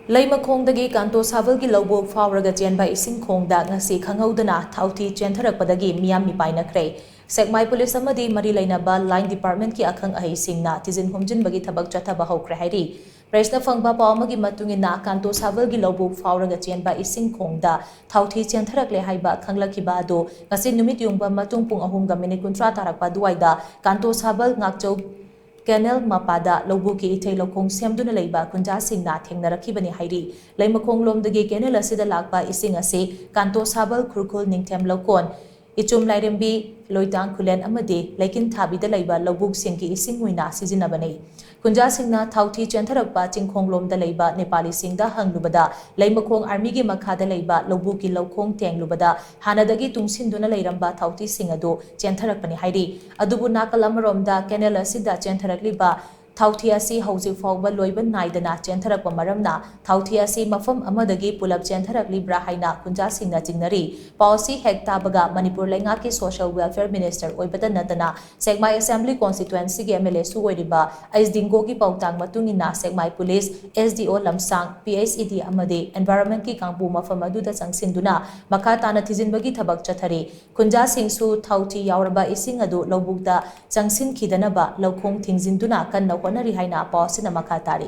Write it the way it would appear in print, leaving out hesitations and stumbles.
Leimakhongdagi Kanto Sabal gi loubuk phaoraga chenba eshing khongda Ngasi Khanghoudana Thaothi Chentharakpadagi Meeyam Meepainakhre Sekmai Police amadi mari leinaba line department ki akhang ahei singna Thijin humjinbagi Thabak chathaba Houkhre hairi Presna fangba paumagi matungina Kanto Sabal gi loubuk phaoraga chenba eshing khongda Thaothi Chentharakle haiba khanglakiba ado ngasi numit yungba matung pung 3:30 tarakpa duwaida Kanto Sabal ngakchau Canal Mapada Lobuki Ite Lokong Semduna Leiba Kunja Singna Thengnarakibani hairi Leimakhong lomdagi Canal asida lakpa ising ase Kanto Sabal Krukul Ningthem Lokon Ichum Lairembi Loitang Kulen amadi Laikin Thabida Leiba Loubuk Singki ising uina Sijinabani Kunja Singna Thaothi Chentharakpa Chingkhong lomda Leiba Nepali Singda hanglubada Leimakhong Army gi makhada Leiba Loubuki Lokhong Tenglubada Hanadagi Tungsinduna Leiramba Thaothi Singado Chentharakpani hairi Adubu Nakalamromda Canal asida Chentharakliba Thaothi asi hauji fauba loiba naidana Chentharakpa maramna Thaothi asi mafam amadagi pulap Chentharakli haina kunja singna jingnari policy hektabaga Manipur Lengaki Social Welfare Minister oibada natana Sekmai Assembly Constituency gi MLA su oiriba Aisdingo gi pautang matungina Sekmai Police SDO Lamsang PSED amadi Environment ki kangbu mafam aduda changsinduna makha tana Thijinbagi Thabak chathari kunja singsu Thaothi yauraba ising adu loubukda changsin khidanaba lokhong thingzinduna kan Honari haina pausina makhatari